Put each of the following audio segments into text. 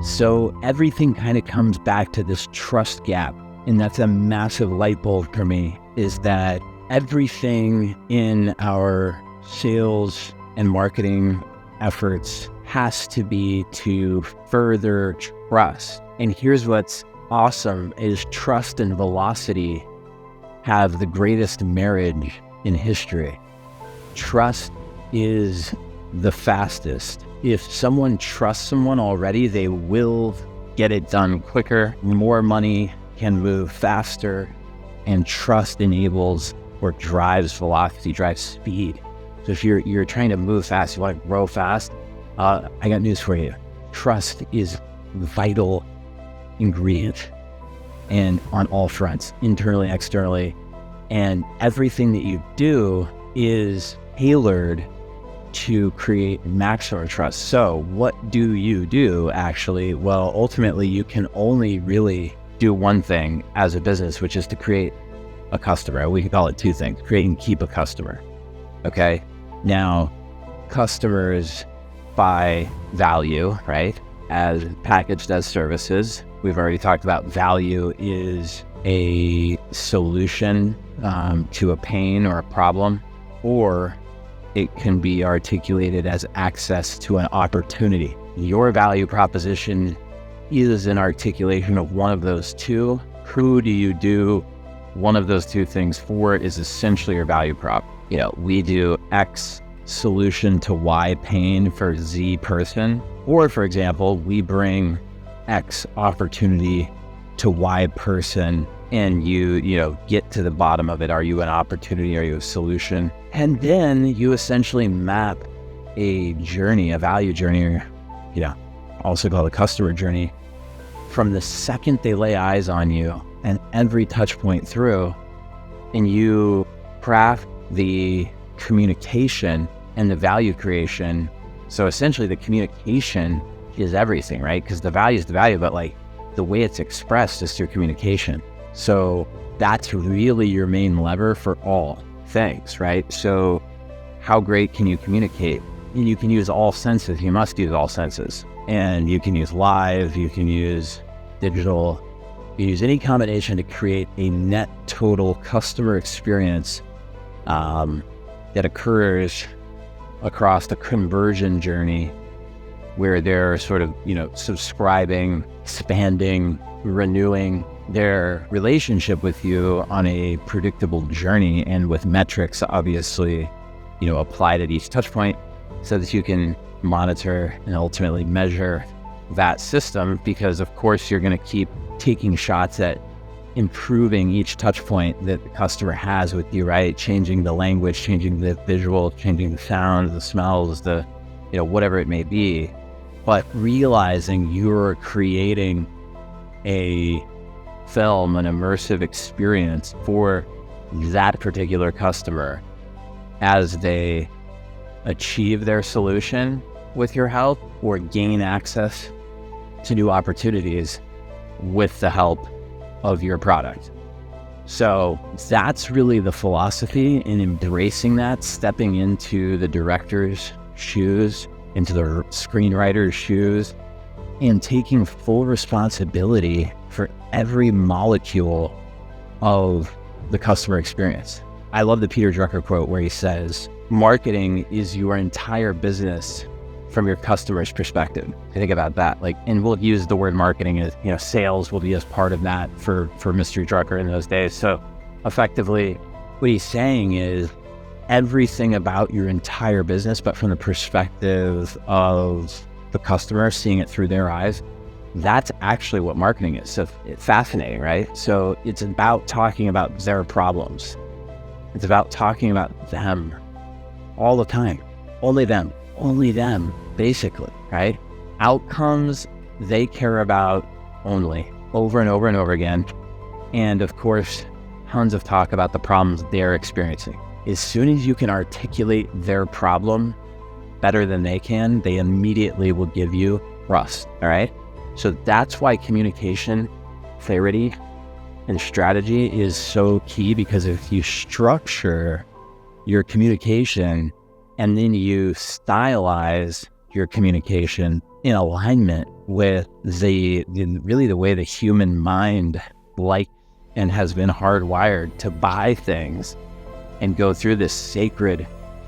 So everything kind of comes back to this trust gap. And that's a massive light bulb for me, is that everything in our sales and marketing efforts has to be to further trust. And here's what's awesome is trust and velocity have the greatest marriage in history. Trust is the fastest. If someone trusts someone already, they will get it done quicker. More money can move faster, and trust enables or drives velocity, drives speed. So if you're trying to move fast, you want to grow fast, I got news for you. Trust is the vital ingredient, and on all fronts, internally, externally, and everything that you do is tailored to create maximum trust. So what do you do actually? Well, ultimately you can only really do one thing as a business, which is to create a customer. We can call it two things: create and keep a customer. Okay. Now, customers buy value, right? As packaged as services. We've already talked about value is a solution to a pain or a problem, or it can be articulated as access to an opportunity. Your value proposition is an articulation of one of those two. Who do you do one of those two things for is essentially your value prop. We do X solution to Y pain for Z person, or for example, we bring X opportunity to Y person, and you get to the bottom of it. Are you an opportunity? Are you a solution? And then you essentially map a journey, a value journey, or also called a customer journey, from the second they lay eyes on you and every touch point through, and you craft the communication and the value creation. So essentially the communication is everything, right? Because the value is the value, but the way it's expressed is through communication. So that's really your main lever for all things, right? So how great can you communicate? And you can use all senses. You must use all senses. And you can use live, you can use digital, you use any combination to create a net total customer experience that occurs across the conversion journey, where they're sort of, subscribing, expanding, renewing their relationship with you on a predictable journey, and with metrics, obviously, applied at each touch point so that you can monitor and ultimately measure that system. Because of course you're going to keep taking shots at improving each touch point that the customer has with you, right? Changing the language, changing the visual, changing the sounds, the smells, the, whatever it may be. But realizing you're creating a film, an immersive experience for that particular customer as they achieve their solution with your help, or gain access to new opportunities with the help of your product. So that's really the philosophy, in embracing that, stepping into the director's shoes, into the screenwriter's shoes, and taking full responsibility for every molecule of the customer experience. I love the Peter Drucker quote where he says, marketing is your entire business from your customer's perspective. Think about that. And we'll use the word marketing as, sales will be as part of that for Mr. Drucker in those days. So effectively, what he's saying is everything about your entire business, but from the perspective of the customer, seeing it through their eyes, that's actually what marketing is. So it's fascinating, right? So it's about talking about their problems. It's about talking about them all the time. Only them, basically, right? Outcomes they care about only, over and over and over again. And of course, tons of talk about the problems they're experiencing. As soon as you can articulate their problem better than they can, they immediately will give you trust, all right? So that's why communication, clarity, and strategy is so key, because if you structure your communication and then you stylize your communication in alignment with really the way the human mind like and has been hardwired to buy things and go through this sacred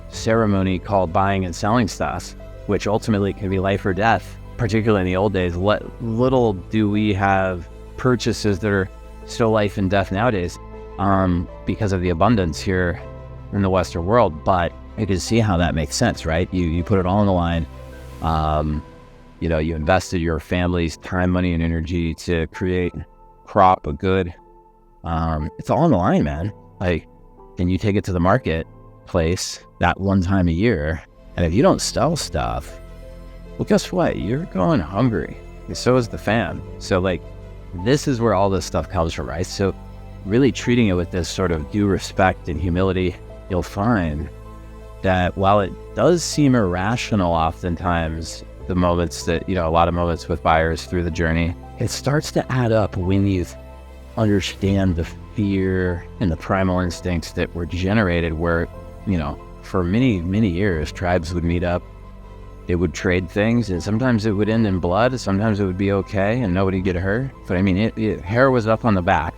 ceremony called buying and selling stuff, which ultimately can be life or death. Particularly in the old days, little do we have purchases that are still life and death nowadays, because of the abundance here in the Western world. But you can see how that makes sense, right? You put it all on the line. You invested your family's time, money, and energy to create crop, a good. It's all on the line, man. Like, and you take it to the marketplace that one time a year, and if you don't sell stuff, well, guess what? You're going hungry. And so is the fam. So like, this is where all this stuff comes from, right? So really treating it with this sort of due respect and humility, you'll find that while it does seem irrational oftentimes, the moments that, a lot of moments with buyers through the journey, it starts to add up when you understand the fear and the primal instincts that were generated where, for many, many years, tribes would meet up. They would trade things, and sometimes it would end in blood. Sometimes it would be okay and nobody get hurt. But I mean, hair was up on the back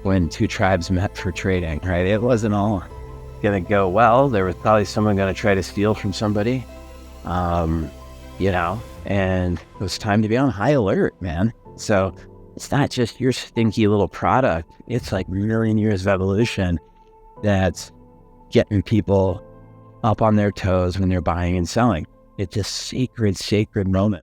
when two tribes met for trading, right? It wasn't all gonna go well. There was probably someone gonna try to steal from somebody, and it was time to be on high alert, man. So it's not just your stinky little product. It's like a million years of evolution that's getting people up on their toes when they're buying and selling. It's a sacred moment.